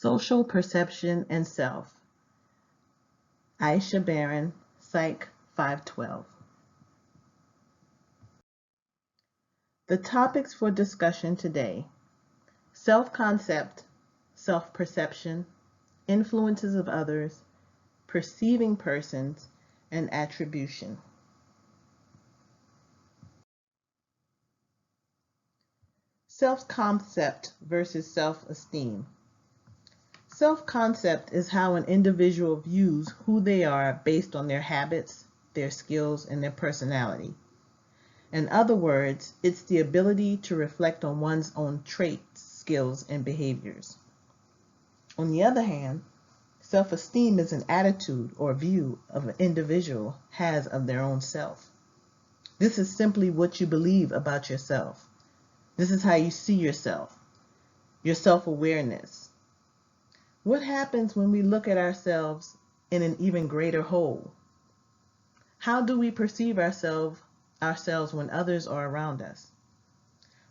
Social Perception and Self. Aisha Barron, Psych 512. The topics for discussion today: self-concept, self-perception, influences of others, perceiving persons, and attribution. Self-concept versus self-esteem. Self-concept is how an individual views who they are based on their habits, their skills, and their personality. In other words, it's the ability to reflect on one's own traits, skills, and behaviors. On the other hand, self-esteem is an attitude or view of an individual has of their own self. This is simply what you believe about yourself. This is how you see yourself, your self-awareness. What happens when we look at ourselves in an even greater whole? How do we perceive ourselves when others are around us?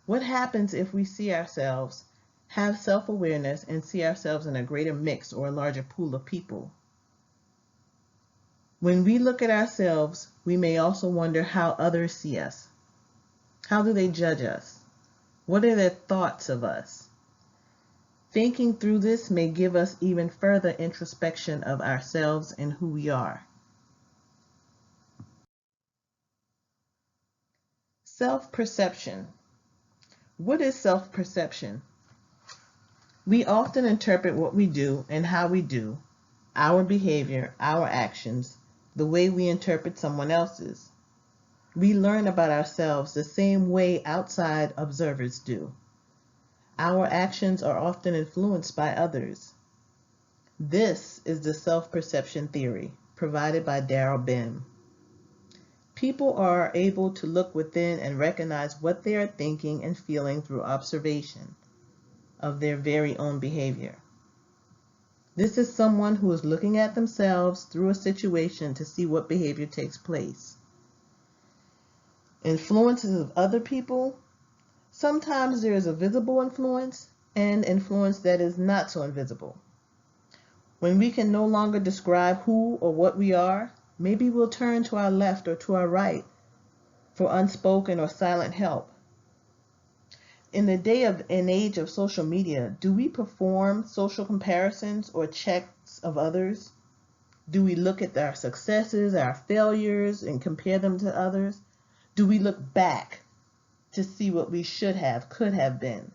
What happens if we see ourselves, have self-awareness, and see ourselves in a greater mix or a larger pool of people? When we look at ourselves, we may also wonder how others see us. How do they judge us? What are their thoughts of us? Thinking through this may give us even further introspection of ourselves and who we are. Self-perception. What is self-perception? We often interpret what we do and how we do, our behavior, our actions, the way we interpret someone else's. We learn about ourselves the same way outside observers do. Our actions are often influenced by others. This is the self-perception theory provided by Daryl Bem. People are able to look within and recognize what they are thinking and feeling through observation of their very own behavior. This is someone who is looking at themselves through a situation to see what behavior takes place. Influences of other people. Sometimes there is a visible influence and influence that is not so invisible. When we can no longer describe who or what we are, maybe we'll turn to our left or to our right for unspoken or silent help. In the day of an age of social media, do we perform social comparisons or checks of others? Do we look at our successes, our failures, and compare them to others? Do we look back to see what we should have, could have been?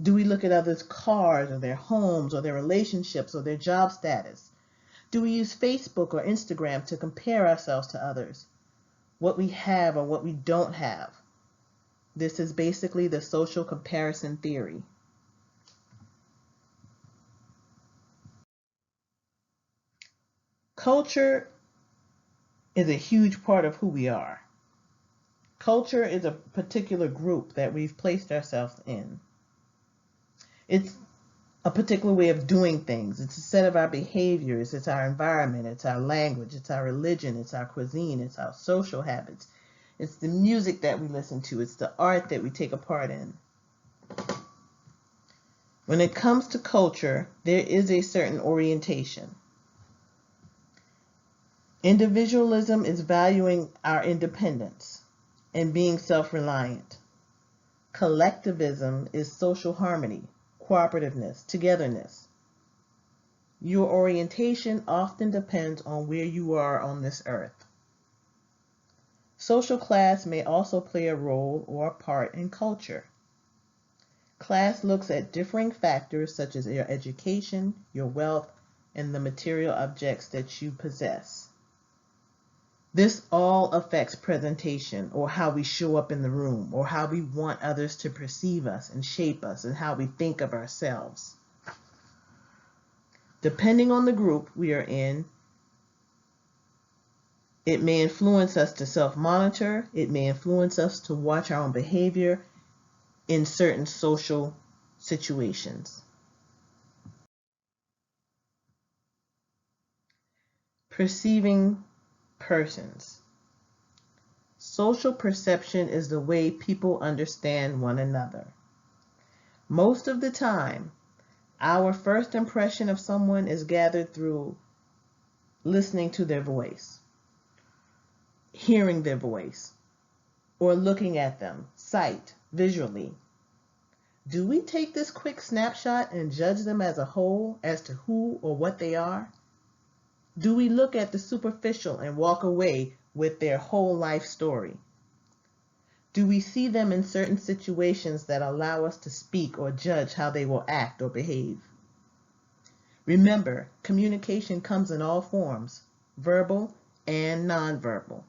Do we look at others' cars or their homes or their relationships or their job status? Do we use Facebook or Instagram to compare ourselves to others, what we have or what we don't have? This is basically the social comparison theory. Culture is a huge part of who we are. Culture is a particular group that we've placed ourselves in. It's a particular way of doing things. It's a set of our behaviors. It's our environment. It's our language. It's our religion. It's our cuisine. It's our social habits. It's the music that we listen to. It's the art that we take a part in. When it comes to culture, there is a certain orientation. Individualism is valuing our independence and being self-reliant. Collectivism is social harmony, cooperativeness, togetherness. Your orientation often depends on where you are on this earth. Social class may also play a role or a part in culture. Class looks at differing factors such as your education, your wealth, and the material objects that you possess. This all affects presentation, or how we show up in the room, or how we want others to perceive us and shape us, and how we think of ourselves. Depending on the group we are in, it may influence us to self-monitor. It may influence us to watch our own behavior in certain social situations. Perceiving persons. Social perception is the way people understand one another. Most of the time, Our first impression of someone is gathered through listening to their voice, hearing their voice, or looking at them, sight, visually. Do we take this quick snapshot and judge them as a whole as to who or what they are? Do we look at the superficial and walk away with their whole life story? Do we see them in certain situations that allow us to speak or judge how they will act or behave? Remember, communication comes in all forms, verbal and nonverbal.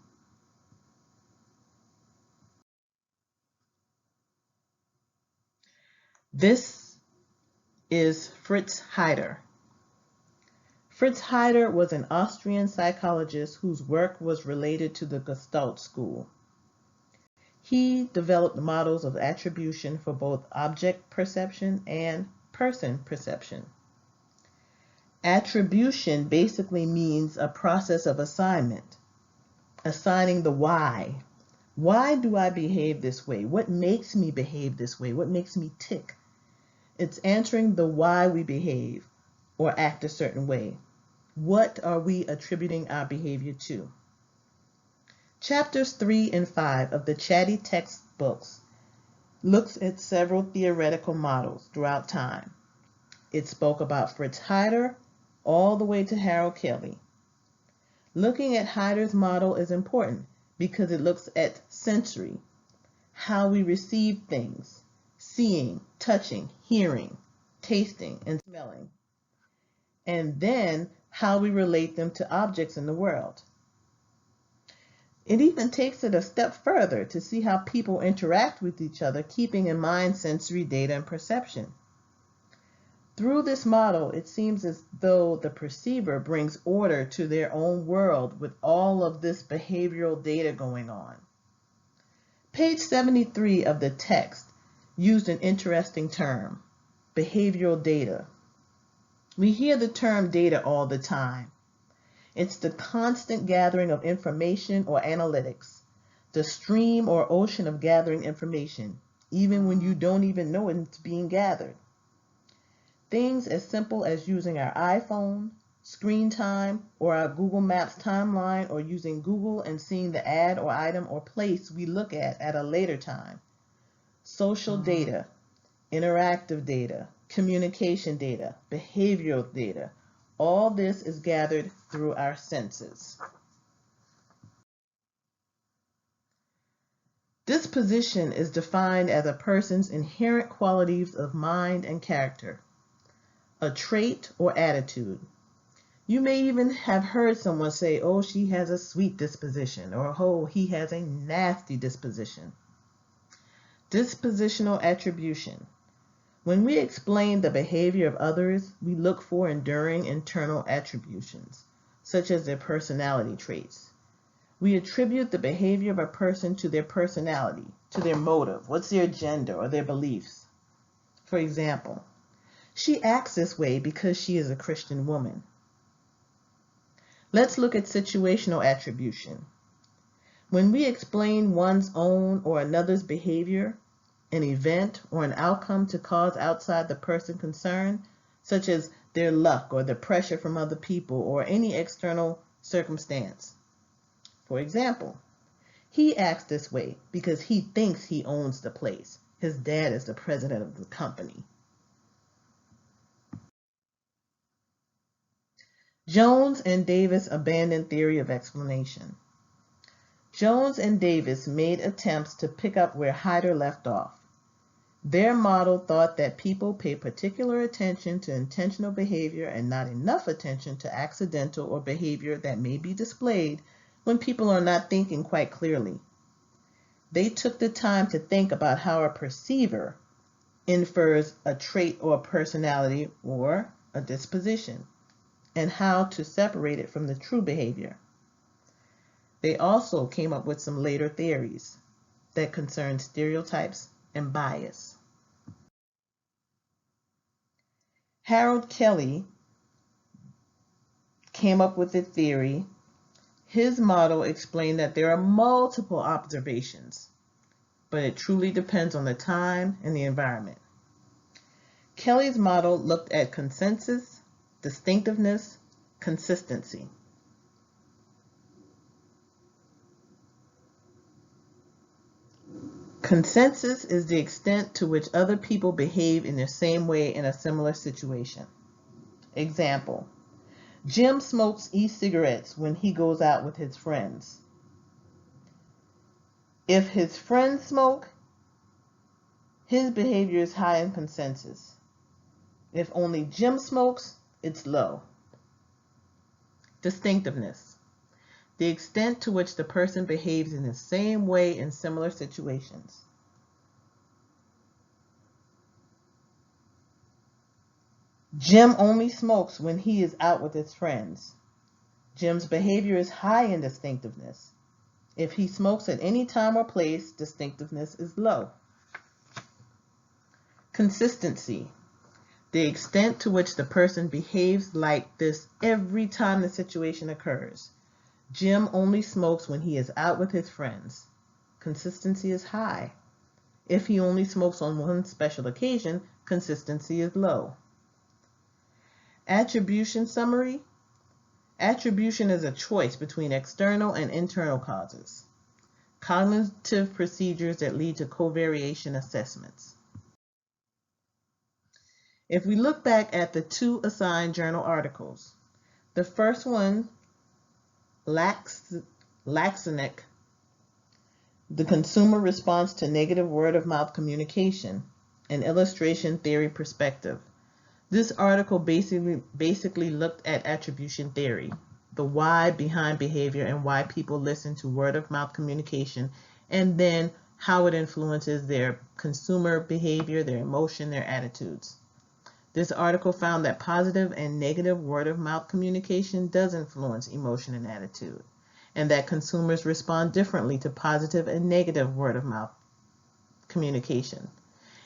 This is Fritz Heider. Fritz Heider was an Austrian psychologist whose work was related to the Gestalt school. He developed models of attribution for both object perception and person perception. Attribution basically means a process of assignment, assigning the why. Why do I behave this way? What makes me behave this way? What makes me tick? It's answering the why we behave or act a certain way. What are we attributing our behavior to? Chapters 3 and 5 of the Chatty textbooks looks at several theoretical models throughout time. It spoke about Fritz Heider all the way to Harold Kelly. Looking at Heider's model is important because it looks at sensory, how we receive things, seeing, touching, hearing, tasting, and smelling, and then how we relate them to objects in the world. It even takes it a step further to see how people interact with each other, keeping in mind sensory data and perception. Through this model, it seems as though the perceiver brings order to their own world with all of this behavioral data going on. Page 73 of the text used an interesting term, behavioral data. We hear the term data all the time. It's the constant gathering of information or analytics, the stream or ocean of gathering information, even when you don't even know it's being gathered. Things as simple as using our iPhone, screen time, or our Google Maps timeline, or using Google and seeing the ad or item or place we look at a later time. Social data, interactive data, communication data, behavioral data, all this is gathered through our senses. Disposition is defined as a person's inherent qualities of mind and character, a trait or attitude. You may even have heard someone say, oh, she has a sweet disposition, or oh, he has a nasty disposition. Dispositional attribution. When we explain the behavior of others, we look for enduring internal attributions, such as their personality traits. We attribute the behavior of a person to their personality, to their motive, what's their agenda or their beliefs. For example, she acts this way because she is a Christian woman. Let's look at situational attribution. When we explain one's own or another's behavior, an event or an outcome to cause outside the person concerned, such as their luck or the pressure from other people or any external circumstance. For example, he acts this way because he thinks he owns the place. His dad is the president of the company. Jones and Davis abandoned theory of explanation. Jones and Davis made attempts to pick up where Heider left off. Their model thought that people pay particular attention to intentional behavior and not enough attention to accidental or behavior that may be displayed when people are not thinking quite clearly. They took the time to think about how a perceiver infers a trait or a personality or a disposition, and how to separate it from the true behavior. They also came up with some later theories that concern stereotypes and bias. Harold Kelly came up with a theory. His model explained that there are multiple observations, but it truly depends on the time and the environment. Kelly's model looked at consensus, distinctiveness, consistency. Consensus is the extent to which other people behave in the same way in a similar situation. Example: Jim smokes e-cigarettes when he goes out with his friends. If his friends smoke, his behavior is high in consensus. If only Jim smokes, it's low. Distinctiveness: the extent to which the person behaves in the same way in similar situations. Jim only smokes when he is out with his friends. Jim's behavior is high in distinctiveness. If he smokes at any time or place, distinctiveness is low. Consistency: the extent to which the person behaves like this every time the situation occurs. Jim only smokes when he is out with his friends. Consistency is high. If he only smokes on one special occasion, consistency is low. Attribution summary: attribution is a choice between external and internal causes. Cognitive procedures that lead to covariation assessments. If we look back at the 2 assigned journal articles, the first one, Laxinick, The Consumer Response to Negative Word-of-Mouth Communication, an Illustration Theory Perspective. This article basically looked at attribution theory, the why behind behavior and why people listen to word-of-mouth communication, and then how it influences their consumer behavior, their emotion, their attitudes. This article found that positive and negative word-of-mouth communication does influence emotion and attitude, and that consumers respond differently to positive and negative word-of-mouth communication.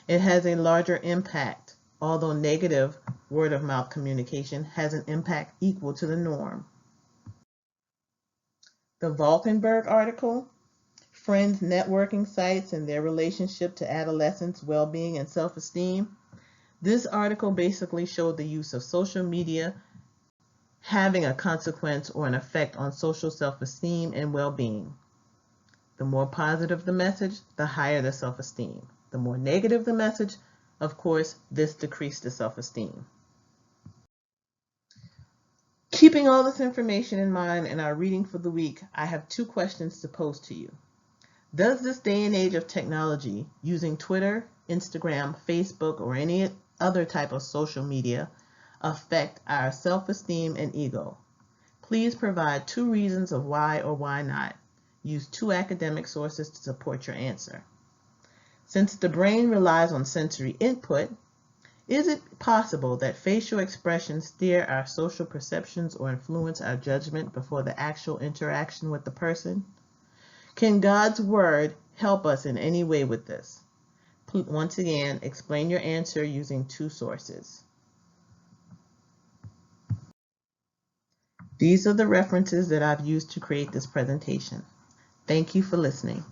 It has a larger impact, although negative word-of-mouth communication has an impact equal to the norm. The Valkenburg article, Friends Networking Sites and Their Relationship to Adolescents' Well-Being and Self-Esteem. This article basically showed the use of social media having a consequence or an effect on social self-esteem and well-being. The more positive the message, the higher the self-esteem. The more negative the message, of course, this decreased the self-esteem. Keeping all this information in mind in our reading for the week, I have 2 questions to pose to you. Does this day and age of technology, using Twitter, Instagram, Facebook, or any other type of social media, affect our self-esteem and ego? Please provide 2 reasons of why or why not. Use 2 academic sources to support your answer. Since the brain relies on sensory input, is it possible that facial expressions steer our social perceptions or influence our judgment before the actual interaction with the person? Can God's Word help us in any way with this? Once again, explain your answer using 2 sources. These are the references that I've used to create this presentation. Thank you for listening.